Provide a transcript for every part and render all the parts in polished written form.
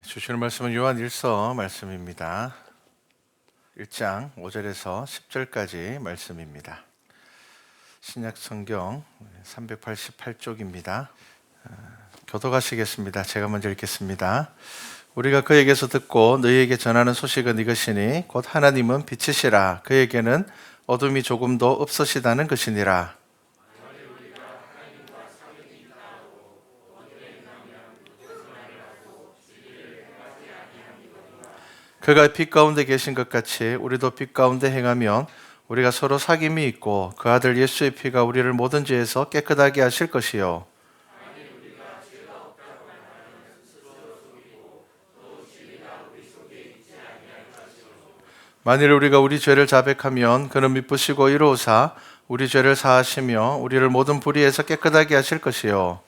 주시는 말씀은 요한 1서 말씀입니다. 1장 5절에서 10절까지 말씀입니다. 신약 성경 388쪽입니다. 교독하시겠습니다. 제가 먼저 읽겠습니다. 우리가 그에게서 듣고 너희에게 전하는 소식은 이것이니 곧 하나님은 빛이시라. 그에게는 어둠이 조금도 없으시다는 것이니라. 그가 빛 가운데 계신 것 같이 우리도 빛 가운데 행하면 우리가 서로 사귐이 있고 그 아들 예수의 피가 우리를 모든 죄에서 깨끗하게 하실 것이요. 만일 우리가 우리 죄를 자백하면 그는 미쁘시고 이로우사 우리 죄를 사하시며 우리를 모든 불의에서 깨끗하게 하실 것이요.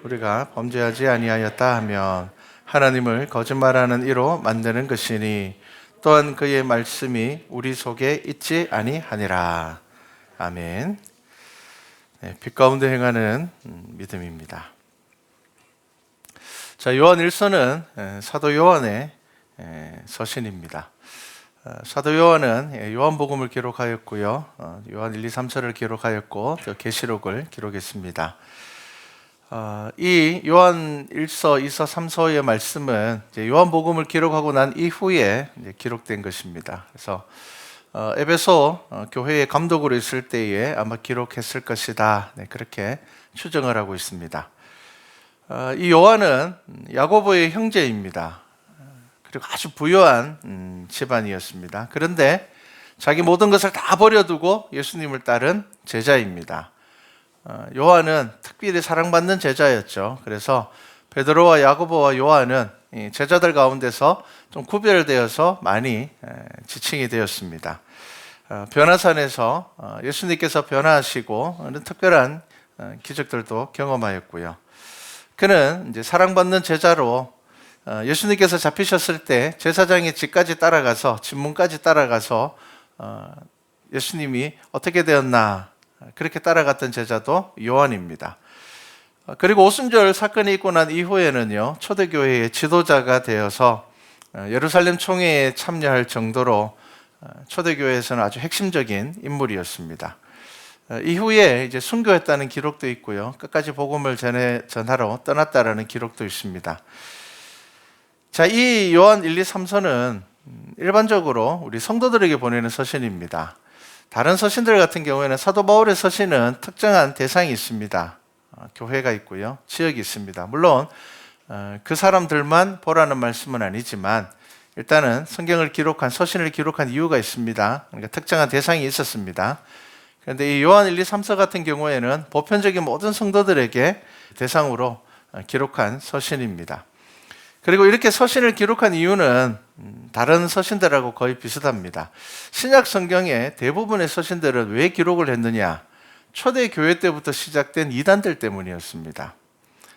우리가 범죄하지 아니하였다 하면 하나님을 거짓말하는 이로 만드는 것이니 또한 그의 말씀이 우리 속에 있지 아니하니라. 아멘. 빛 가운데 행하는 믿음입니다. 자, 요한 1서는 사도 요한의 서신입니다. 사도 요한은 요한복음을 기록하였고요. 요한 1, 2, 3서를 기록하였고 또 계시록을 기록했습니다. 이 요한 1서, 2서, 3서의 말씀은 요한복음을 기록하고 난 이후에 기록된 것입니다. 그래서 에베소 교회의 감독으로 있을 때에 아마 기록했을 것이다. 그렇게 추정을 하고 있습니다. 이 요한은 야고보의 형제입니다. 그리고 아주 부유한 집안이었습니다. 그런데 자기 모든 것을 다 버려두고 예수님을 따른 제자입니다. 요한은 특별히 사랑받는 제자였죠. 그래서 베드로와 야고보와 요한은 제자들 가운데서 좀 구별되어서 많이 지칭이 되었습니다. 변화산에서 예수님께서 변화하시고 특별한 기적들도 경험하였고요. 그는 이제 사랑받는 제자로 예수님께서 잡히셨을 때 제사장의 집까지 따라가서 집문까지 따라가서 예수님이 어떻게 되었나 그렇게 따라갔던 제자도 요한입니다. 그리고 오순절 사건이 있고 난 이후에는요, 초대교회의 지도자가 되어서 예루살렘 총회에 참여할 정도로 초대교회에서는 아주 핵심적인 인물이었습니다. 이후에 이제 순교했다는 기록도 있고요, 끝까지 복음을 전하러 떠났다라는 기록도 있습니다. 자, 이 요한 1, 2, 3서는 일반적으로 우리 성도들에게 보내는 서신입니다. 다른 서신들 같은 경우에는 사도 바울의 서신은 특정한 대상이 있습니다. 교회가 있고요, 지역이 있습니다. 물론 그 사람들만 보라는 말씀은 아니지만 일단은 성경을 기록한 서신을 기록한 이유가 있습니다. 그러니까 특정한 대상이 있었습니다. 그런데 이 요한 1, 2, 3서 같은 경우에는 보편적인 모든 성도들에게 대상으로 기록한 서신입니다. 그리고 이렇게 서신을 기록한 이유는 다른 서신들하고 거의 비슷합니다. 신약 성경의 대부분의 서신들은 왜 기록을 했느냐? 초대 교회 때부터 시작된 이단들 때문이었습니다.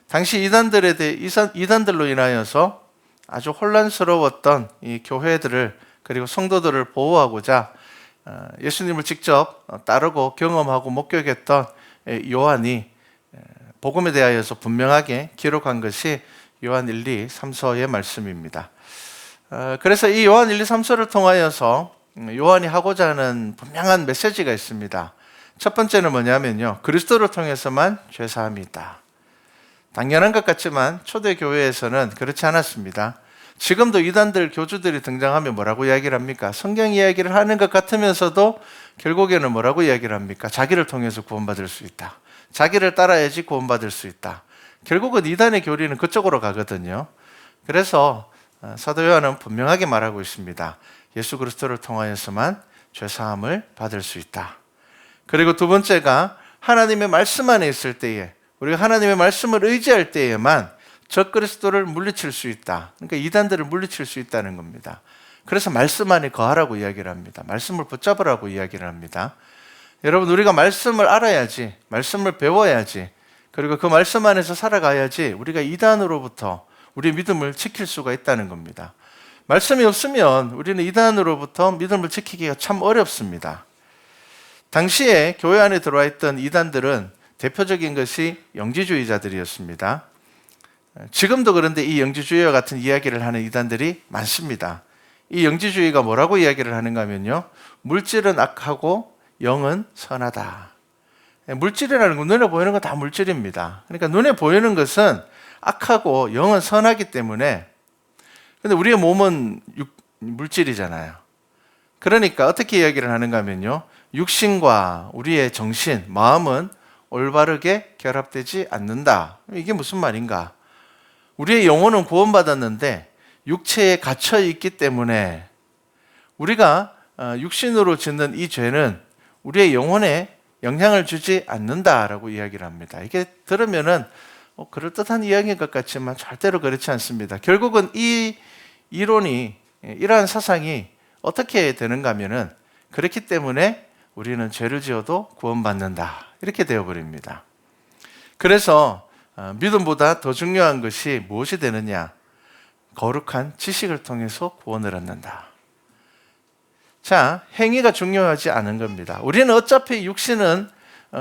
당시 이단들로 인하여서 아주 혼란스러웠던 이 교회들을 그리고 성도들을 보호하고자 예수님을 직접 따르고 경험하고 목격했던 요한이 복음에 대하여서 분명하게 기록한 것이 요한 1, 2, 3서의 말씀입니다. 그래서 이 요한 1, 2, 3서를 통하여서 요한이 하고자 하는 분명한 메시지가 있습니다. 첫 번째는 뭐냐면요, 그리스도를 통해서만 죄사함이 있다. 당연한 것 같지만 초대교회에서는 그렇지 않았습니다. 지금도 이단들 교주들이 등장하면 뭐라고 이야기를 합니까? 성경 이야기를 하는 것 같으면서도 결국에는 뭐라고 이야기를 합니까? 자기를 통해서 구원받을 수 있다. 자기를 따라야지 구원받을 수 있다. 결국은 이단의 교리는 그쪽으로 가거든요. 그래서 사도 요한은 분명하게 말하고 있습니다. 예수 그리스도를 통하여서만 죄사함을 받을 수 있다. 그리고 두 번째가 하나님의 말씀 안에 있을 때에, 우리가 하나님의 말씀을 의지할 때에만 적 그리스도를 물리칠 수 있다. 그러니까 이단들을 물리칠 수 있다는 겁니다. 그래서 말씀 안에 거하라고 이야기를 합니다. 말씀을 붙잡으라고 이야기를 합니다. 여러분, 우리가 말씀을 알아야지, 말씀을 배워야지, 그리고 그 말씀 안에서 살아가야지 우리가 이단으로부터 우리의 믿음을 지킬 수가 있다는 겁니다. 말씀이 없으면 우리는 이단으로부터 믿음을 지키기가 참 어렵습니다. 당시에 교회 안에 들어와 있던 이단들은 대표적인 것이 영지주의자들이었습니다. 지금도 그런데 이 영지주의와 같은 이야기를 하는 이단들이 많습니다. 이 영지주의가 뭐라고 이야기를 하는가 하면요, 물질은 악하고 영은 선하다. 물질이라는 건 눈에 보이는 건 다 물질입니다. 그러니까 눈에 보이는 것은 악하고 영은 선하기 때문에, 근데 우리의 몸은 물질이잖아요. 그러니까 어떻게 이야기를 하는가 하면요, 육신과 우리의 정신, 마음은 올바르게 결합되지 않는다. 이게 무슨 말인가? 우리의 영혼은 구원받았는데 육체에 갇혀 있기 때문에 우리가 육신으로 짓는 이 죄는 우리의 영혼에 영향을 주지 않는다라고 이야기를 합니다. 이게 들으면은 그럴듯한 이야기인 것 같지만 절대로 그렇지 않습니다. 결국은 이 이론이, 이러한 사상이 어떻게 되는가 하면은, 그렇기 때문에 우리는 죄를 지어도 구원받는다, 이렇게 되어버립니다. 그래서 믿음보다 더 중요한 것이 무엇이 되느냐? 거룩한 지식을 통해서 구원을 얻는다. 자, 행위가 중요하지 않은 겁니다. 우리는 어차피 육신은,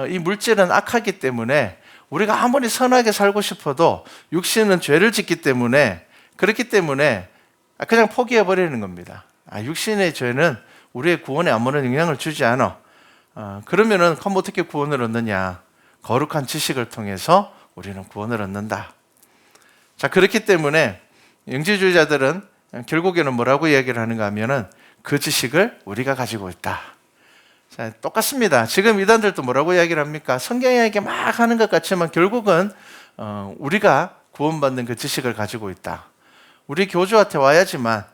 이 물질은 악하기 때문에 우리가 아무리 선하게 살고 싶어도 육신은 죄를 짓기 때문에, 그렇기 때문에 그냥 포기해버리는 겁니다. 육신의 죄는 우리의 구원에 아무런 영향을 주지 않아. 그러면은 그럼 어떻게 구원을 얻느냐? 거룩한 지식을 통해서 우리는 구원을 얻는다. 자, 그렇기 때문에 영지주의자들은 결국에는 뭐라고 이야기를 하는가 하면은, 그 지식을 우리가 가지고 있다. 자, 똑같습니다. 지금 이단들도 뭐라고 이야기를 합니까? 성경 이야기 막 하는 것 같지만 결국은 우리가 구원받는 그 지식을 가지고 있다. 우리 교주한테 와야지만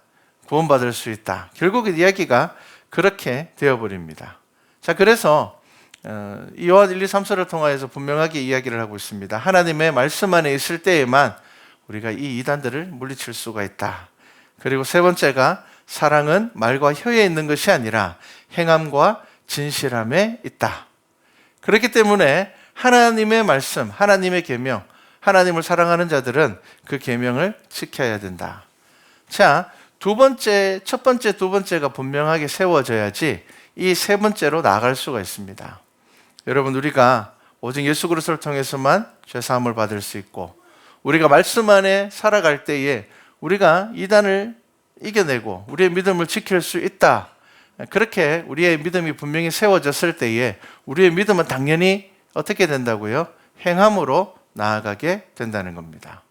구원받을 수 있다. 결국은 이야기가 그렇게 되어버립니다. 자, 그래서 요한 1, 2, 3서를 통하여서 분명하게 이야기를 하고 있습니다. 하나님의 말씀 안에 있을 때에만 우리가 이 이단들을 물리칠 수가 있다. 그리고 세 번째가, 사랑은 말과 혀에 있는 것이 아니라 행함과 진실함에 있다. 그렇기 때문에 하나님의 말씀, 하나님의 계명, 하나님을 사랑하는 자들은 그 계명을 지켜야 된다. 자, 첫 번째, 두 번째가 분명하게 세워져야지 이 세 번째로 나아갈 수가 있습니다. 여러분, 우리가 오직 예수 그리스도를 통해서만 죄사함을 받을 수 있고, 우리가 말씀 안에 살아갈 때에 우리가 이단을 이겨내고 우리의 믿음을 지킬 수 있다. 그렇게 우리의 믿음이 분명히 세워졌을 때에 우리의 믿음은 당연히 어떻게 된다고요? 행함으로 나아가게 된다는 겁니다.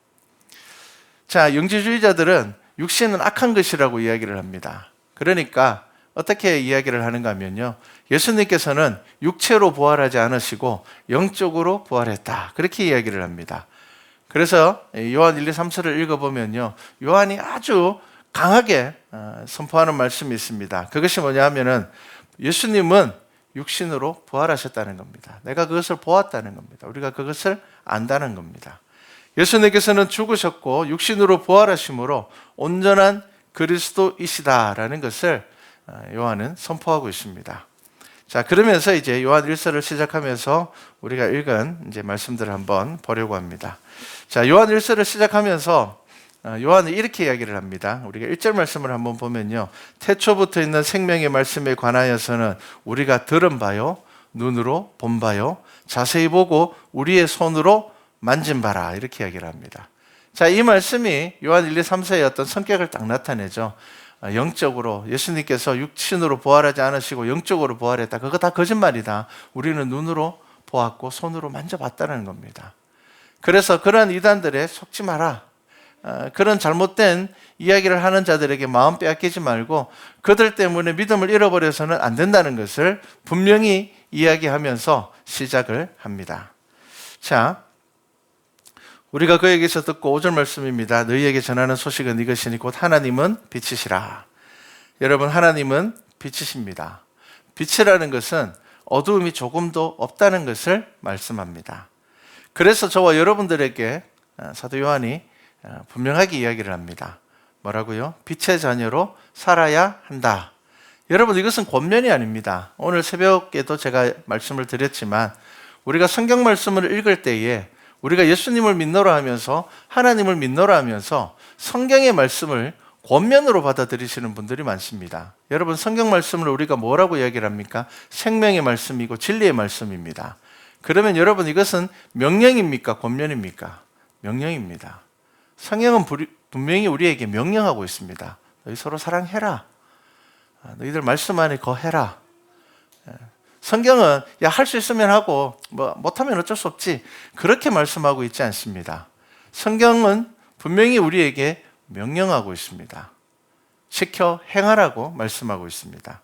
자, 영지주의자들은 육신은 악한 것이라고 이야기를 합니다. 그러니까 어떻게 이야기를 하는가 하면요, 예수님께서는 육체로 부활하지 않으시고 영적으로 부활했다, 그렇게 이야기를 합니다. 그래서 요한 1, 2, 3서를 읽어보면요, 요한이 아주 강하게 선포하는 말씀이 있습니다. 그것이 뭐냐 하면은, 예수님은 육신으로 부활하셨다는 겁니다. 내가 그것을 보았다는 겁니다. 우리가 그것을 안다는 겁니다. 예수님께서는 죽으셨고 육신으로 부활하심으로 온전한 그리스도이시다라는 것을 요한은 선포하고 있습니다. 자, 그러면서 이제 요한 1서를 시작하면서 우리가 읽은 이제 말씀들을 한번 보려고 합니다. 자, 요한 1서를 시작하면서 요한은 이렇게 이야기를 합니다. 우리가 1절 말씀을 한번 보면요, 태초부터 있는 생명의 말씀에 관하여서는 우리가 들은 바요, 눈으로 본 바요, 자세히 보고 우리의 손으로 만진 바라, 이렇게 이야기를 합니다. 자, 이 말씀이 요한 1, 2, 3서의 어떤 성격을 딱 나타내죠. 영적으로 예수님께서 육신으로 부활하지 않으시고 영적으로 부활했다, 그거 다 거짓말이다. 우리는 눈으로 보았고 손으로 만져봤다는 겁니다. 그래서 그런 이단들에 속지 마라. 그런 잘못된 이야기를 하는 자들에게 마음 빼앗기지 말고 그들 때문에 믿음을 잃어버려서는 안 된다는 것을 분명히 이야기하면서 시작을 합니다. 자, 우리가 그에게서 듣고 5절 말씀입니다. 너희에게 전하는 소식은 이것이니 곧 하나님은 빛이시라. 여러분, 하나님은 빛이십니다. 빛이라는 것은 어두움이 조금도 없다는 것을 말씀합니다. 그래서 저와 여러분들에게 사도 요한이 분명하게 이야기를 합니다. 뭐라고요? 빛의 자녀로 살아야 한다. 여러분, 이것은 권면이 아닙니다. 오늘 새벽에도 제가 말씀을 드렸지만 우리가 성경 말씀을 읽을 때에 우리가 예수님을 믿노라 하면서 하나님을 믿노라 하면서 성경의 말씀을 권면으로 받아들이시는 분들이 많습니다. 여러분, 성경 말씀을 우리가 뭐라고 이야기를 합니까? 생명의 말씀이고 진리의 말씀입니다. 그러면 여러분, 이것은 명령입니까? 권면입니까? 명령입니다. 성경은 분명히 우리에게 명령하고 있습니다. 너희 서로 사랑해라. 너희들 말씀 안에 거해라. 성경은 할 수 있으면 하고 못하면 어쩔 수 없지, 그렇게 말씀하고 있지 않습니다. 성경은 분명히 우리에게 명령하고 있습니다. 지켜 행하라고 말씀하고 있습니다.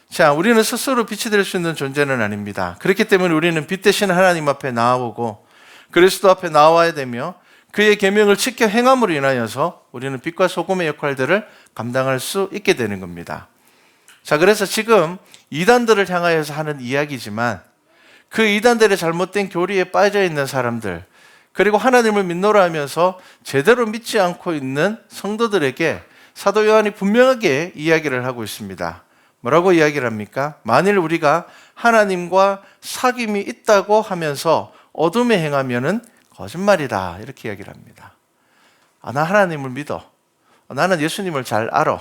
자, 우리는 스스로 빛이 될 수 있는 존재는 아닙니다. 그렇기 때문에 우리는 빛 대신 하나님 앞에 나아오고 그리스도 앞에 나와야 되며 그의 계명을 지켜 행함으로 인하여서 우리는 빛과 소금의 역할들을 감당할 수 있게 되는 겁니다. 자, 그래서 지금 이단들을 향하여서 하는 이야기지만 그 이단들의 잘못된 교리에 빠져 있는 사람들, 그리고 하나님을 믿노라 하면서 제대로 믿지 않고 있는 성도들에게 사도 요한이 분명하게 이야기를 하고 있습니다. 뭐라고 이야기를 합니까? 만일 우리가 하나님과 사귐이 있다고 하면서 어둠에 행하면은 거짓말이다, 이렇게 이야기를 합니다. 나 하나님을 믿어. 나는 예수님을 잘 알아.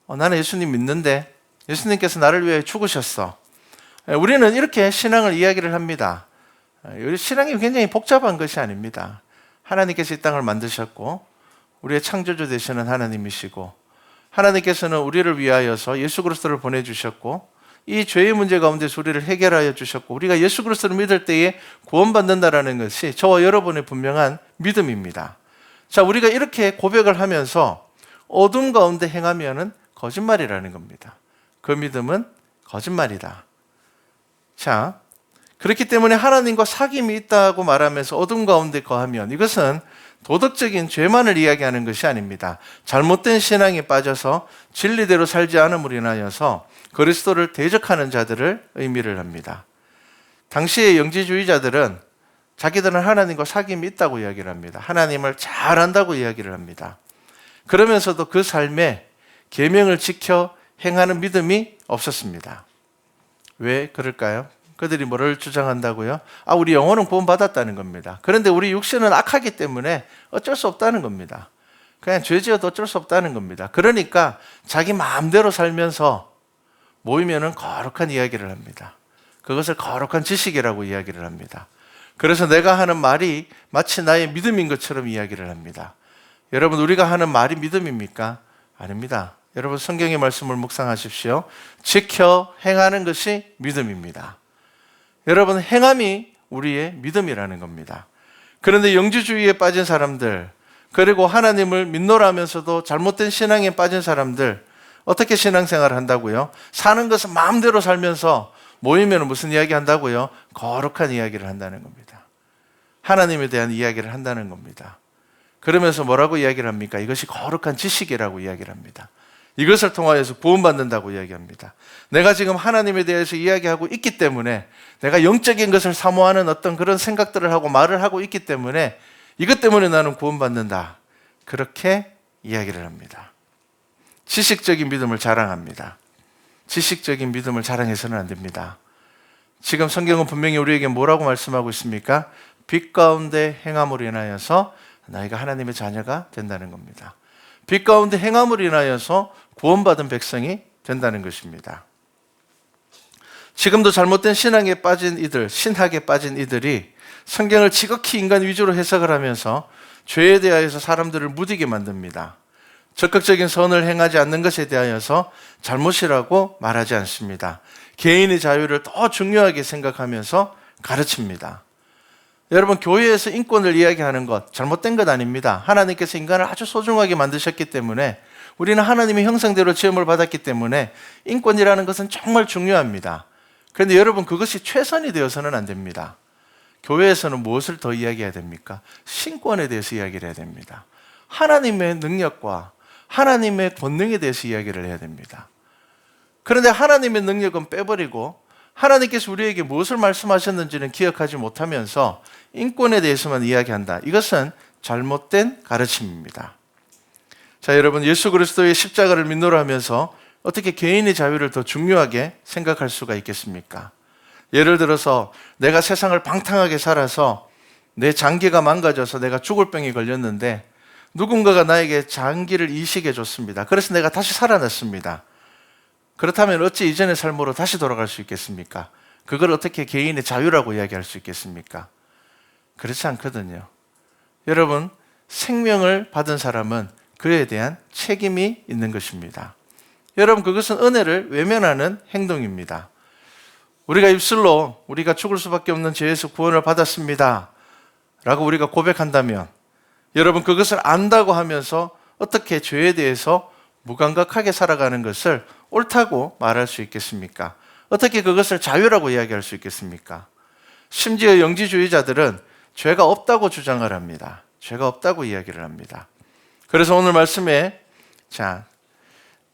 나는 예수님 믿는데 예수님께서 나를 위해 죽으셨어. 우리는 이렇게 신앙을 이야기를 합니다. 우리 신앙이 굉장히 복잡한 것이 아닙니다. 하나님께서 이 땅을 만드셨고 우리의 창조주 되시는 하나님이시고 하나님께서는 우리를 위하여서 예수 그리스도를 보내주셨고 이 죄의 문제 가운데서 우리를 해결하여 주셨고 우리가 예수 그리스도를 믿을 때에 구원받는다라는 것이 저와 여러분의 분명한 믿음입니다. 자, 우리가 이렇게 고백을 하면서 어둠 가운데 행하면은 거짓말이라는 겁니다. 그 믿음은 거짓말이다. 자, 그렇기 때문에 하나님과 사귐이 있다고 말하면서 어둠 가운데 거하면 이것은 도덕적인 죄만을 이야기하는 것이 아닙니다. 잘못된 신앙에 빠져서 진리대로 살지 않음으로 인하여서 그리스도를 대적하는 자들을 의미를 합니다. 당시의 영지주의자들은 자기들은 하나님과 사귐이 있다고 이야기를 합니다. 하나님을 잘 안다고 이야기를 합니다. 그러면서도 그 삶에 계명을 지켜 행하는 믿음이 없었습니다. 왜 그럴까요? 그들이 뭐를 주장한다고요? 우리 영혼은 구원받았다는 겁니다. 그런데 우리 육신은 악하기 때문에 어쩔 수 없다는 겁니다. 그냥 죄 지어도 어쩔 수 없다는 겁니다. 그러니까 자기 마음대로 살면서 모이면은 거룩한 이야기를 합니다. 그것을 거룩한 지식이라고 이야기를 합니다. 그래서 내가 하는 말이 마치 나의 믿음인 것처럼 이야기를 합니다. 여러분, 우리가 하는 말이 믿음입니까? 아닙니다. 여러분, 성경의 말씀을 묵상하십시오. 지켜 행하는 것이 믿음입니다. 여러분, 행함이 우리의 믿음이라는 겁니다. 그런데 영지주의에 빠진 사람들, 그리고 하나님을 믿노라 하면서도 잘못된 신앙에 빠진 사람들, 어떻게 신앙생활을 한다고요? 사는 것은 마음대로 살면서 모이면 무슨 이야기 한다고요? 거룩한 이야기를 한다는 겁니다. 하나님에 대한 이야기를 한다는 겁니다. 그러면서 뭐라고 이야기를 합니까? 이것이 거룩한 지식이라고 이야기를 합니다. 이것을 통하여서 구원받는다고 이야기합니다. 내가 지금 하나님에 대해서 이야기하고 있기 때문에, 내가 영적인 것을 사모하는 어떤 그런 생각들을 하고 말을 하고 있기 때문에 이것 때문에 나는 구원받는다, 그렇게 이야기를 합니다. 지식적인 믿음을 자랑합니다. 지식적인 믿음을 자랑해서는 안 됩니다. 지금 성경은 분명히 우리에게 뭐라고 말씀하고 있습니까? 빛 가운데 행함으로 인하여서 너희가 하나님의 자녀가 된다는 겁니다. 빛 가운데 행함으로 인하여서 구원받은 백성이 된다는 것입니다. 지금도 잘못된 신앙에 빠진 이들, 신학에 빠진 이들이 성경을 지극히 인간 위주로 해석을 하면서 죄에 대하여서 사람들을 무디게 만듭니다. 적극적인 선을 행하지 않는 것에 대하여서 잘못이라고 말하지 않습니다. 개인의 자유를 더 중요하게 생각하면서 가르칩니다. 여러분, 교회에서 인권을 이야기하는 것 잘못된 것 아닙니다. 하나님께서 인간을 아주 소중하게 만드셨기 때문에, 우리는 하나님의 형상대로 지음을 받았기 때문에 인권이라는 것은 정말 중요합니다. 그런데 여러분, 그것이 최선이 되어서는 안 됩니다. 교회에서는 무엇을 더 이야기해야 됩니까? 신권에 대해서 이야기를 해야 됩니다. 하나님의 능력과 하나님의 권능에 대해서 이야기를 해야 됩니다. 그런데 하나님의 능력은 빼버리고 하나님께서 우리에게 무엇을 말씀하셨는지는 기억하지 못하면서 인권에 대해서만 이야기한다. 이것은 잘못된 가르침입니다. 자, 여러분, 예수 그리스도의 십자가를 믿노라 하면서 어떻게 개인의 자유를 더 중요하게 생각할 수가 있겠습니까? 예를 들어서 내가 세상을 방탕하게 살아서 내 장기가 망가져서 내가 죽을 병이 걸렸는데 누군가가 나에게 장기를 이식해 줬습니다. 그래서 내가 다시 살아났습니다. 그렇다면 어찌 이전의 삶으로 다시 돌아갈 수 있겠습니까? 그걸 어떻게 개인의 자유라고 이야기할 수 있겠습니까? 그렇지 않거든요. 여러분, 생명을 받은 사람은 그에 대한 책임이 있는 것입니다. 여러분, 그것은 은혜를 외면하는 행동입니다. 우리가 입술로 우리가 죽을 수밖에 없는 죄에서 구원을 받았습니다 라고 우리가 고백한다면, 여러분, 그것을 안다고 하면서 어떻게 죄에 대해서 무감각하게 살아가는 것을 옳다고 말할 수 있겠습니까? 어떻게 그것을 자유라고 이야기할 수 있겠습니까? 심지어 영지주의자들은 죄가 없다고 주장을 합니다. 죄가 없다고 이야기를 합니다. 그래서 오늘 말씀에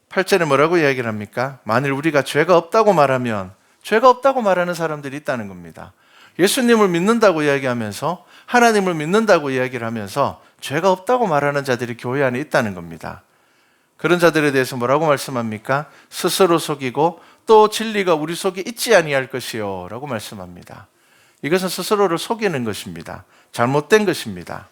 8절에 뭐라고 이야기를 합니까? 만일 우리가 죄가 없다고 말하면, 죄가 없다고 말하는 사람들이 있다는 겁니다. 예수님을 믿는다고 이야기하면서, 하나님을 믿는다고 이야기를 하면서 죄가 없다고 말하는 자들이 교회 안에 있다는 겁니다. 그런 자들에 대해서 뭐라고 말씀합니까? 스스로 속이고 또 진리가 우리 속에 있지 아니할 것이요 라고 말씀합니다. 이것은 스스로를 속이는 것입니다. 잘못된 것입니다.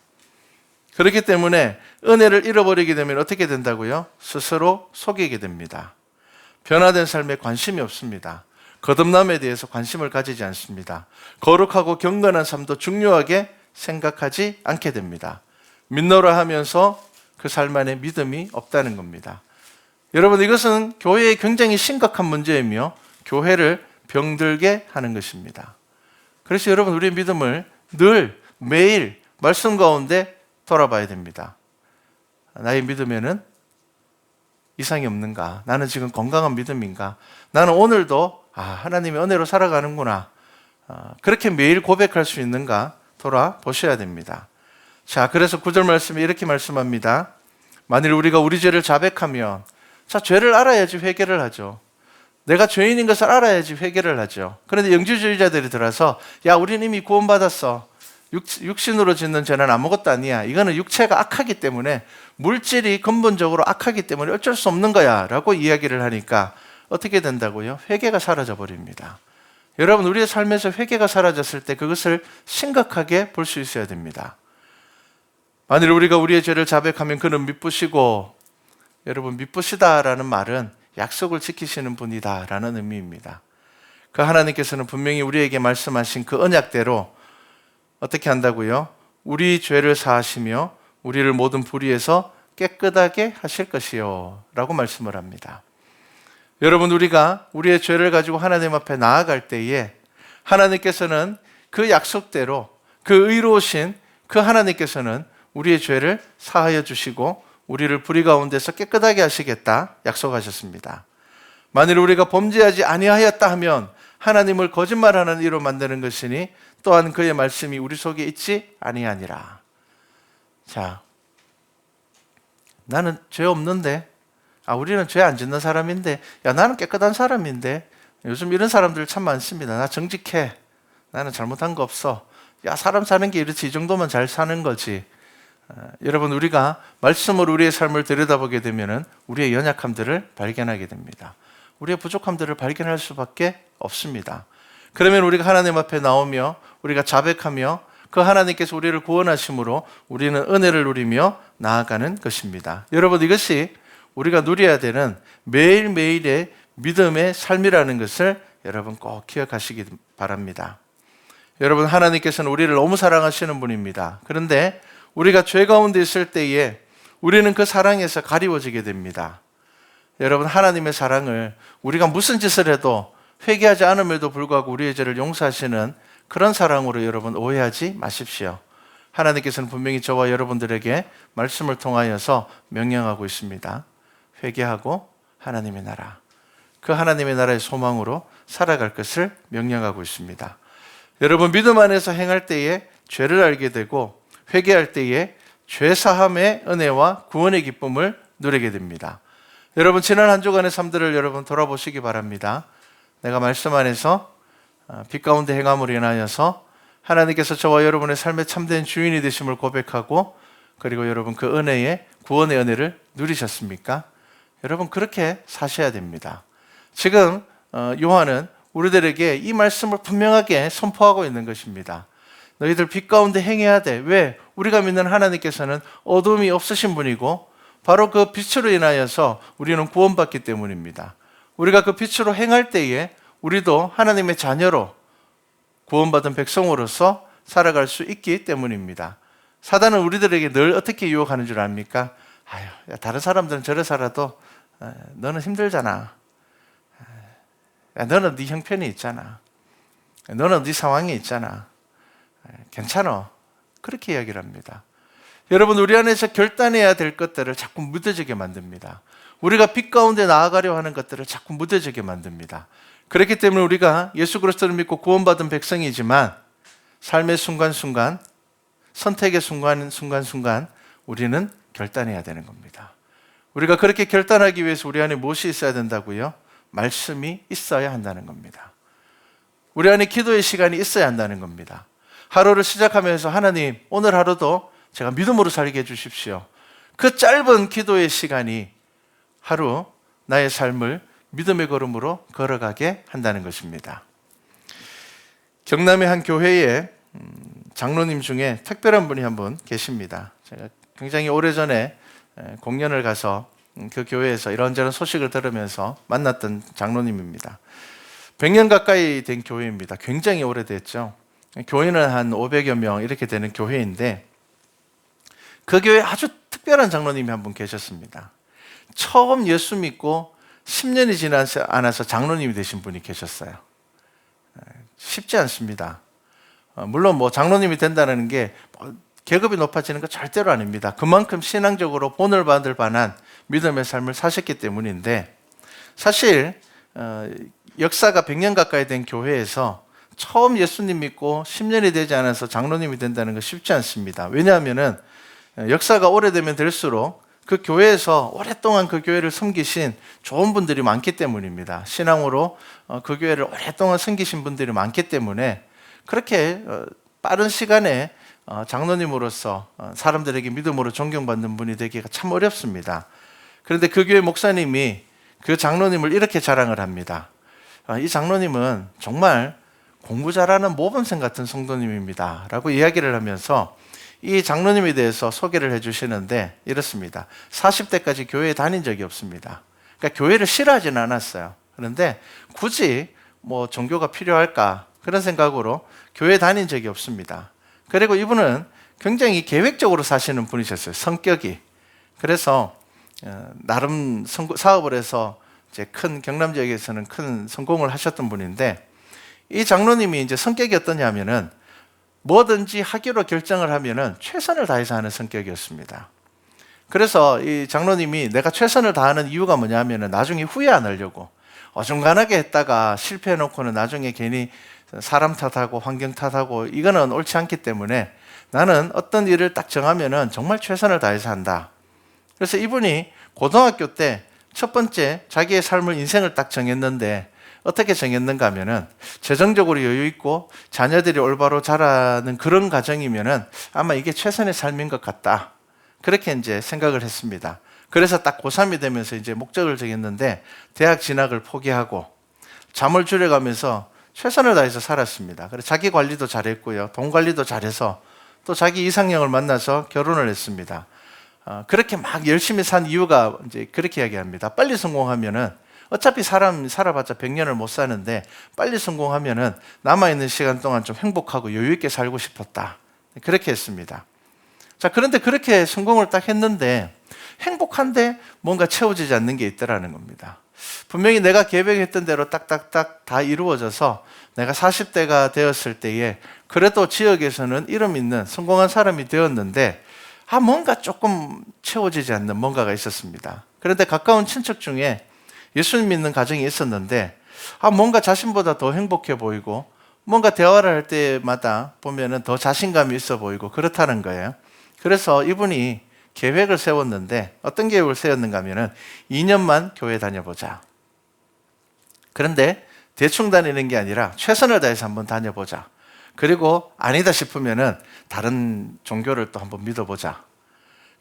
그렇기 때문에 은혜를 잃어버리게 되면 어떻게 된다고요? 스스로 속이게 됩니다. 변화된 삶에 관심이 없습니다. 거듭남에 대해서 관심을 가지지 않습니다. 거룩하고 경건한 삶도 중요하게 생각하지 않게 됩니다. 믿노라 하면서 그 삶 안에 믿음이 없다는 겁니다. 여러분, 이것은 교회에 굉장히 심각한 문제이며 교회를 병들게 하는 것입니다. 그래서 여러분, 우리의 믿음을 늘 매일 말씀 가운데 돌아봐야 됩니다. 나의 믿음에는 이상이 없는가? 나는 지금 건강한 믿음인가? 나는 오늘도 하나님의 은혜로 살아가는구나. 그렇게 매일 고백할 수 있는가? 돌아보셔야 됩니다. 자, 그래서 9절 말씀에 이렇게 말씀합니다. 만일 우리가 우리 죄를 자백하면, 죄를 알아야지 회개를 하죠. 내가 죄인인 것을 알아야지 회개를 하죠. 그런데 영지주의자들이 들어서, 우리는 이미 구원받았어. 육신으로 짓는 죄는 아무것도 아니야. 이거는 육체가 악하기 때문에, 물질이 근본적으로 악하기 때문에 어쩔 수 없는 거야 라고 이야기를 하니까 어떻게 된다고요? 회개가 사라져 버립니다. 여러분, 우리의 삶에서 회개가 사라졌을 때 그것을 심각하게 볼 수 있어야 됩니다. 만일 우리가 우리의 죄를 자백하면 그는 미쁘시고, 여러분, 미쁘시다라는 말은 약속을 지키시는 분이다라는 의미입니다. 그 하나님께서는 분명히 우리에게 말씀하신 그 언약대로 어떻게 한다고요? 우리 죄를 사하시며 우리를 모든 불의에서 깨끗하게 하실 것이요 라고 말씀을 합니다. 여러분, 우리가 우리의 죄를 가지고 하나님 앞에 나아갈 때에 하나님께서는 그 약속대로, 그 의로우신 그 하나님께서는 우리의 죄를 사하여 주시고 우리를 불의 가운데서 깨끗하게 하시겠다 약속하셨습니다. 만일 우리가 범죄하지 아니하였다 하면 하나님을 거짓말하는 이로 만드는 것이니 또한 그의 말씀이 우리 속에 있지 아니하니라. 자, 나는 죄 없는데, 우리는 죄 안 짓는 사람인데, 나는 깨끗한 사람인데, 요즘 이런 사람들 참 많습니다. 나 정직해. 나는 잘못한 거 없어. 사람 사는 게 이렇지, 이 정도면 잘 사는 거지. 여러분, 우리가 말씀으로 우리의 삶을 들여다보게 되면 우리의 연약함들을 발견하게 됩니다. 우리의 부족함들을 발견할 수밖에 없습니다. 그러면 우리가 하나님 앞에 나오며 우리가 자백하며 그 하나님께서 우리를 구원하심으로 우리는 은혜를 누리며 나아가는 것입니다. 여러분, 이것이 우리가 누려야 되는 매일매일의 믿음의 삶이라는 것을 여러분 꼭 기억하시기 바랍니다. 여러분, 하나님께서는 우리를 너무 사랑하시는 분입니다. 그런데 우리가 죄 가운데 있을 때에 우리는 그 사랑에서 가리워지게 됩니다. 여러분, 하나님의 사랑을 우리가 무슨 짓을 해도 회개하지 않음에도 불구하고 우리의 죄를 용서하시는 그런 사랑으로 여러분 오해하지 마십시오. 하나님께서는 분명히 저와 여러분들에게 말씀을 통하여서 명령하고 있습니다. 회개하고 하나님의 나라, 그 하나님의 나라의 소망으로 살아갈 것을 명령하고 있습니다. 여러분, 믿음 안에서 행할 때에 죄를 알게 되고 회개할 때에 죄사함의 은혜와 구원의 기쁨을 누리게 됩니다. 여러분, 지난 한 주간의 삶들을 여러분 돌아보시기 바랍니다. 내가 말씀 안에서 빛 가운데 행함으로 인하여서 하나님께서 저와 여러분의 삶의 참된 주인이 되심을 고백하고, 그리고 여러분 그 은혜의 구원의 은혜를 누리셨습니까? 여러분, 그렇게 사셔야 됩니다. 지금 요한은 우리들에게 이 말씀을 분명하게 선포하고 있는 것입니다. 너희들 빛 가운데 행해야 돼. 왜? 우리가 믿는 하나님께서는 어둠이 없으신 분이고 바로 그 빛으로 인하여서 우리는 구원받기 때문입니다. 우리가 그 빛으로 행할 때에 우리도 하나님의 자녀로 구원받은 백성으로서 살아갈 수 있기 때문입니다. 사단은 우리들에게 늘 어떻게 유혹하는 줄 압니까? 아유, 야, 다른 사람들은 저래 살아도 너는 힘들잖아. 야, 너는 네 형편이 있잖아. 너는 네 상황이 있잖아. 괜찮아. 그렇게 이야기를 합니다. 여러분, 우리 안에서 결단해야 될 것들을 자꾸 무뎌지게 만듭니다. 우리가 빛 가운데 나아가려 하는 것들을 자꾸 무뎌지게 만듭니다. 그렇기 때문에 우리가 예수 그리스도를 믿고 구원받은 백성이지만 삶의 순간순간, 선택의 순간순간 우리는 결단해야 되는 겁니다. 우리가 그렇게 결단하기 위해서 우리 안에 무엇이 있어야 된다고요? 말씀이 있어야 한다는 겁니다. 우리 안에 기도의 시간이 있어야 한다는 겁니다. 하루를 시작하면서 하나님, 오늘 하루도 제가 믿음으로 살게 해주십시오. 그 짧은 기도의 시간이 하루 나의 삶을 믿음의 걸음으로 걸어가게 한다는 것입니다. 경남의 한 교회에 장로님 중에 특별한 분이 한 분 계십니다. 제가 굉장히 오래전에 공연을 가서 그 교회에서 이런저런 소식을 들으면서 만났던 장로님입니다. 100년 가까이 된 교회입니다. 굉장히 오래됐죠. 교인은 한 500여 명 이렇게 되는 교회인데 그 교회에 아주 특별한 장로님이 한 분 계셨습니다. 처음 예수 믿고 10년이 지나지 않아서 장로님이 되신 분이 계셨어요. 쉽지 않습니다. 물론 뭐 장로님이 된다는 게 계급이 높아지는 거 절대로 아닙니다. 그만큼 신앙적으로 본을 받을 만한 믿음의 삶을 사셨기 때문인데 사실 역사가 100년 가까이 된 교회에서 처음 예수님 믿고 10년이 되지 않아서 장로님이 된다는 거 쉽지 않습니다. 왜냐하면 역사가 오래되면 될수록 그 교회에서 오랫동안 그 교회를 섬기신 좋은 분들이 많기 때문입니다. 신앙으로 그 교회를 오랫동안 섬기신 분들이 많기 때문에 그렇게 빠른 시간에 장로님으로서 사람들에게 믿음으로 존경받는 분이 되기가 참 어렵습니다. 그런데 그 교회 목사님이 그 장로님을 이렇게 자랑을 합니다. 이 장로님은 정말 공부 잘하는 모범생 같은 성도님입니다 라고 이야기를 하면서 이 장로님에 대해서 소개를 해주시는데 이렇습니다. 40대까지 교회에 다닌 적이 없습니다. 그러니까 교회를 싫어하지는 않았어요. 그런데 굳이 뭐 종교가 필요할까 그런 생각으로 교회에 다닌 적이 없습니다. 그리고 이분은 굉장히 계획적으로 사시는 분이셨어요. 성격이. 그래서 나름 사업을 해서 이제 큰 경남 지역에서는 큰 성공을 하셨던 분인데 이 장로님이 이제 성격이 어떠냐면은 뭐든지 하기로 결정을 하면은 최선을 다해서 하는 성격이었습니다. 그래서 이 장로님이 내가 최선을 다하는 이유가 뭐냐면은 나중에 후회 안 하려고 어중간하게 했다가 실패해놓고는 나중에 괜히 사람 탓하고 환경 탓하고 이거는 옳지 않기 때문에 나는 어떤 일을 딱 정하면은 정말 최선을 다해서 한다. 그래서 이분이 고등학교 때 첫 번째 자기의 삶을 인생을 딱 정했는데 어떻게 정했는가 하면은 재정적으로 여유 있고 자녀들이 올바로 자라는 그런 가정이면은 아마 이게 최선의 삶인 것 같다. 그렇게 이제 생각을 했습니다. 그래서 딱 고3이 되면서 이제 목적을 정했는데 대학 진학을 포기하고 잠을 줄여가면서 최선을 다해서 살았습니다. 그래서 자기 관리도 잘했고요. 돈 관리도 잘해서 또 자기 이상형을 만나서 결혼을 했습니다. 그렇게 막 열심히 산 이유가 이제 그렇게 이야기합니다. 빨리 성공하면은 어차피 사람 살아봤자 100년을 못 사는데 빨리 성공하면은 남아있는 시간 동안 좀 행복하고 여유 있게 살고 싶었다. 그렇게 했습니다. 자, 그런데 그렇게 성공을 딱 했는데 행복한데 뭔가 채워지지 않는 게 있더라는 겁니다. 분명히 내가 계획했던 대로 딱딱딱 다 이루어져서 내가 40대가 되었을 때에 그래도 지역에서는 이름 있는 성공한 사람이 되었는데 뭔가 조금 채워지지 않는 뭔가가 있었습니다. 그런데 가까운 친척 중에 예수님 믿는 가정이 있었는데 뭔가 자신보다 더 행복해 보이고 뭔가 대화를 할 때마다 보면은 더 자신감이 있어 보이고 그렇다는 거예요. 그래서 이분이 계획을 세웠는데 어떤 계획을 세웠는가 하면은 2년만 교회 다녀보자. 그런데 대충 다니는 게 아니라 최선을 다해서 한번 다녀보자. 그리고 아니다 싶으면은 다른 종교를 또 한번 믿어보자.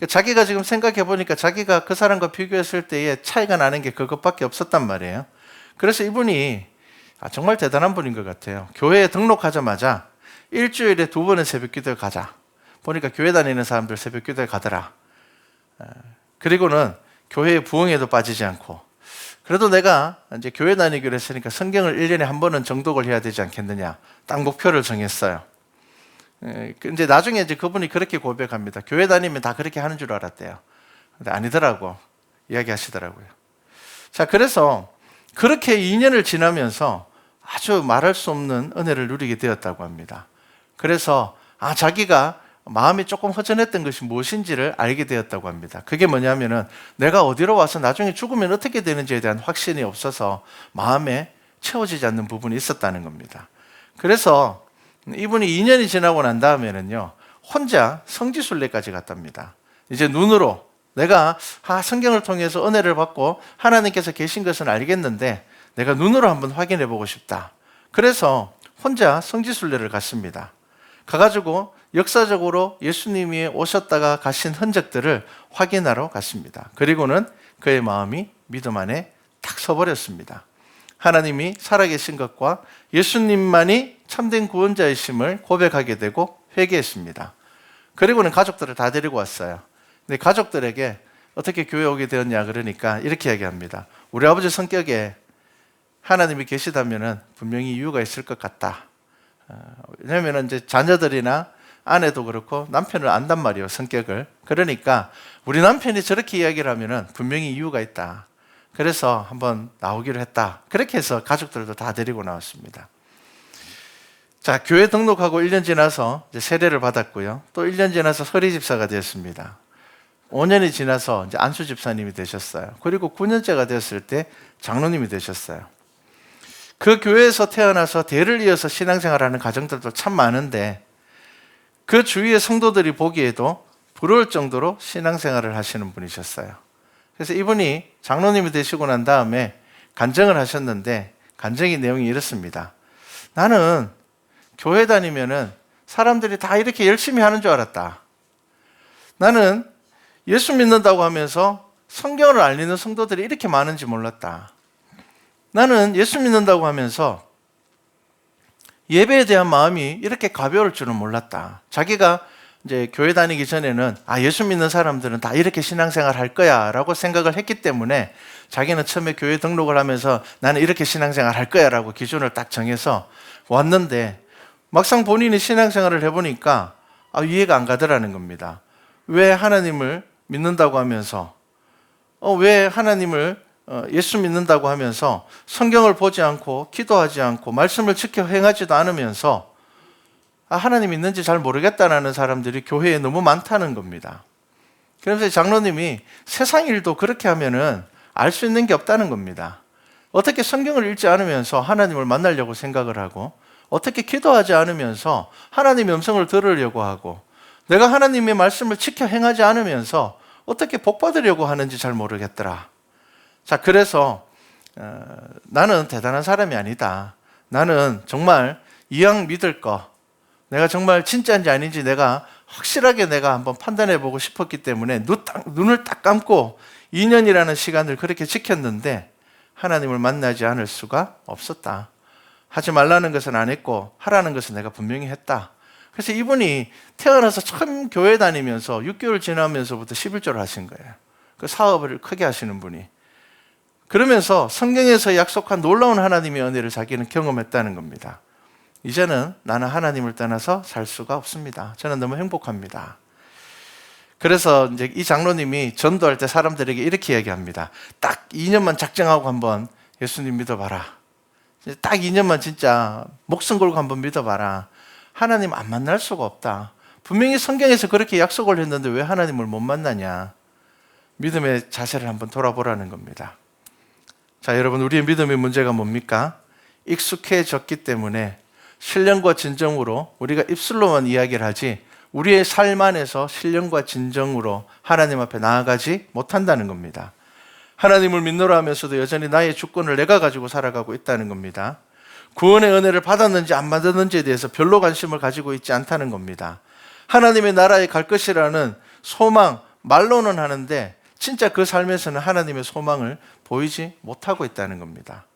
자기가 지금 생각해 보니까 자기가 그 사람과 비교했을 때에 차이가 나는 게 그것밖에 없었단 말이에요. 그래서 이분이 정말 대단한 분인 것 같아요. 교회에 등록하자마자 일주일에 2번의 새벽기도에 가자. 보니까 교회 다니는 사람들 새벽기도에 가더라. 그리고는 교회의 부흥에도 빠지지 않고 그래도 내가 이제 교회 다니기로 했으니까 성경을 1년에 한 번은 정독을 해야 되지 않겠느냐. 딱 목표를 정했어요. 이제 나중에 이제 그분이 그렇게 고백합니다. 교회 다니면 다 그렇게 하는 줄 알았대요. 근데 아니더라고 이야기하시더라고요. 자, 그래서 그렇게 2년을 지나면서 아주 말할 수 없는 은혜를 누리게 되었다고 합니다. 그래서 자기가 마음이 조금 허전했던 것이 무엇인지를 알게 되었다고 합니다. 그게 뭐냐면은 내가 어디로 와서 나중에 죽으면 어떻게 되는지에 대한 확신이 없어서 마음에 채워지지 않는 부분이 있었다는 겁니다. 그래서 이분이 2년이 지나고 난 다음에는요, 혼자 성지순례까지 갔답니다. 이제 눈으로 내가 성경을 통해서 은혜를 받고 하나님께서 계신 것은 알겠는데 내가 눈으로 한번 확인해 보고 싶다. 그래서 혼자 성지순례를 갔습니다. 가가지고 역사적으로 예수님이 오셨다가 가신 흔적들을 확인하러 갔습니다. 그리고는 그의 마음이 믿음 안에 탁 서버렸습니다. 하나님이 살아계신 것과 예수님만이 참된 구원자이심을 고백하게 되고 회개했습니다. 그리고는 가족들을 다 데리고 왔어요. 근데 가족들에게 어떻게 교회 오게 되었냐 그러니까 이렇게 얘기합니다. 우리 아버지 성격에 하나님이 계시다면 분명히 이유가 있을 것 같다. 왜냐하면 이제 자녀들이나 아내도 그렇고 남편을 안단 말이에요, 성격을. 그러니까 우리 남편이 저렇게 이야기를 하면 분명히 이유가 있다. 그래서 한번 나오기로 했다. 그렇게 해서 가족들도 다 데리고 나왔습니다. 자, 교회 등록하고 1년 지나서 이제 세례를 받았고요. 또 1년 지나서 서리 집사가 되었습니다. 5년이 지나서 이제 안수 집사님이 되셨어요. 그리고 9년째가 되었을 때 장로님이 되셨어요. 그 교회에서 태어나서 대를 이어서 신앙생활하는 가정들도 참 많은데 그 주위의 성도들이 보기에도 부러울 정도로 신앙생활을 하시는 분이셨어요. 그래서 이분이 장로님이 되시고 난 다음에 간증을 하셨는데 간증의 내용이 이렇습니다. 나는 교회 다니면은 사람들이 다 이렇게 열심히 하는 줄 알았다. 나는 예수 믿는다고 하면서 성경을 알리는 성도들이 이렇게 많은지 몰랐다. 나는 예수 믿는다고 하면서 예배에 대한 마음이 이렇게 가벼울 줄은 몰랐다. 자기가 이제 교회 다니기 전에는 예수 믿는 사람들은 다 이렇게 신앙생활 할 거야 라고 생각을 했기 때문에 자기는 처음에 교회 등록을 하면서 나는 이렇게 신앙생활 할 거야 라고 기준을 딱 정해서 왔는데 막상 본인이 신앙생활을 해보니까 이해가 안 가더라는 겁니다. 왜 하나님을 믿는다고 하면서 왜 하나님을 예수 믿는다고 하면서 성경을 보지 않고 기도하지 않고 말씀을 지켜 행하지도 않으면서 하나님 있는지 잘 모르겠다라는 사람들이 교회에 너무 많다는 겁니다. 그래서 장로님이 세상 일도 그렇게 하면은 알 수 있는 게 없다는 겁니다. 어떻게 성경을 읽지 않으면서 하나님을 만나려고 생각을 하고 어떻게 기도하지 않으면서 하나님의 음성을 들으려고 하고 내가 하나님의 말씀을 지켜 행하지 않으면서 어떻게 복 받으려고 하는지 잘 모르겠더라. 자, 그래서 나는 대단한 사람이 아니다. 나는 정말 이왕 믿을 거 내가 정말 진짜인지 아닌지 내가 확실하게 내가 한번 판단해 보고 싶었기 때문에 눈을 딱 감고 2년이라는 시간을 그렇게 지켰는데 하나님을 만나지 않을 수가 없었다. 하지 말라는 것은 안 했고 하라는 것은 내가 분명히 했다. 그래서 이분이 태어나서 처음 교회 다니면서 6개월 지나면서부터 11조를 하신 거예요. 그 사업을 크게 하시는 분이. 그러면서 성경에서 약속한 놀라운 하나님의 은혜를 자기는 경험했다는 겁니다. 이제는 나는 하나님을 떠나서 살 수가 없습니다. 저는 너무 행복합니다. 그래서 이제 이 장로님이 전도할 때 사람들에게 이렇게 얘기합니다. 딱 2년만 작정하고 한번 예수님 믿어봐라. 딱 2년만 진짜 목숨 걸고 한번 믿어봐라. 하나님 안 만날 수가 없다. 분명히 성경에서 그렇게 약속을 했는데 왜 하나님을 못 만나냐. 믿음의 자세를 한번 돌아보라는 겁니다. 자, 여러분, 우리의 믿음의 문제가 뭡니까? 익숙해졌기 때문에 신령과 진정으로 우리가 입술로만 이야기를 하지 우리의 삶 안에서 신령과 진정으로 하나님 앞에 나아가지 못한다는 겁니다. 하나님을 믿노라 하면서도 여전히 나의 주권을 내가 가지고 살아가고 있다는 겁니다. 구원의 은혜를 받았는지 안 받았는지에 대해서 별로 관심을 가지고 있지 않다는 겁니다. 하나님의 나라에 갈 것이라는 소망, 말로는 하는데 진짜 그 삶에서는 하나님의 소망을 보이지 못하고 있다는 겁니다.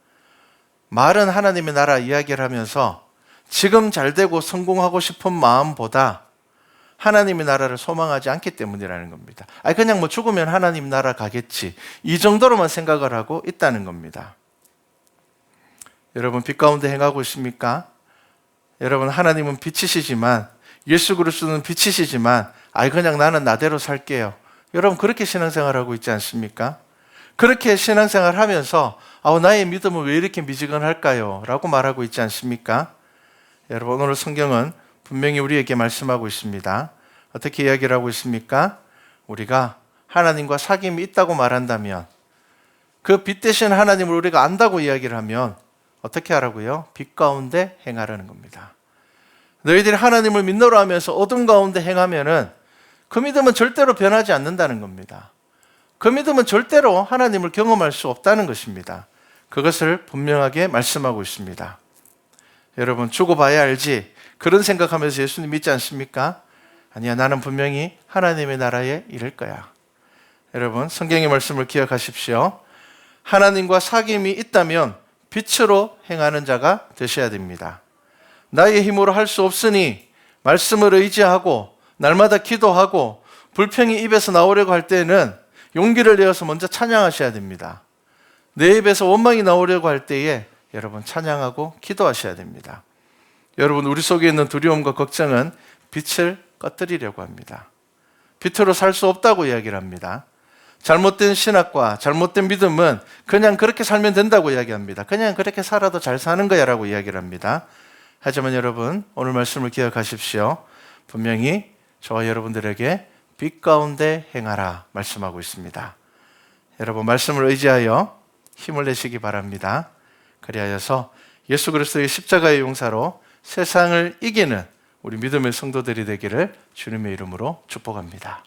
말은 하나님의 나라 이야기를 하면서 지금 잘 되고 성공하고 싶은 마음보다 하나님의 나라를 소망하지 않기 때문이라는 겁니다. 그냥 뭐 죽으면 하나님 나라 가겠지. 이 정도로만 생각을 하고 있다는 겁니다. 여러분, 빛 가운데 행하고 있습니까? 여러분, 하나님은 빛이시지만 예수 그리스도는 빛이시지만 그냥 나는 나대로 살게요. 여러분 그렇게 신앙생활하고 있지 않습니까? 그렇게 신앙생활 하면서 나의 믿음은 왜 이렇게 미지근할까요? 라고 말하고 있지 않습니까? 여러분 오늘 성경은 분명히 우리에게 말씀하고 있습니다. 어떻게 이야기를 하고 있습니까? 우리가 하나님과 사귐이 있다고 말한다면, 그 빛 대신 하나님을 우리가 안다고 이야기를 하면 어떻게 하라고요? 빛 가운데 행하라는 겁니다. 너희들이 하나님을 믿노라 하면서 어둠 가운데 행하면은 그 믿음은 절대로 변하지 않는다는 겁니다. 그 믿음은 절대로 하나님을 경험할 수 없다는 것입니다. 그것을 분명하게 말씀하고 있습니다. 여러분 죽어봐야 알지, 그런 생각하면서 예수님 믿지 않습니까? 아니야, 나는 분명히 하나님의 나라에 이를 거야. 여러분 성경의 말씀을 기억하십시오. 하나님과 사귐이 있다면 빛으로 행하는 자가 되셔야 됩니다. 나의 힘으로 할 수 없으니 말씀을 의지하고 날마다 기도하고 불평이 입에서 나오려고 할 때는 용기를 내어서 먼저 찬양하셔야 됩니다. 내 입에서 원망이 나오려고 할 때에 여러분 찬양하고 기도하셔야 됩니다. 여러분 우리 속에 있는 두려움과 걱정은 빛을 꺼뜨리려고 합니다. 빛으로 살 수 없다고 이야기를 합니다. 잘못된 신학과 잘못된 믿음은 그냥 그렇게 살면 된다고 이야기합니다. 그냥 그렇게 살아도 잘 사는 거야 라고 이야기를 합니다. 하지만 여러분 오늘 말씀을 기억하십시오. 분명히 저와 여러분들에게 빛 가운데 행하라 말씀하고 있습니다. 여러분 말씀을 의지하여 힘을 내시기 바랍니다. 그리하여서 예수 그리스도의 십자가의 용사로 세상을 이기는 우리 믿음의 성도들이 되기를 주님의 이름으로 축복합니다.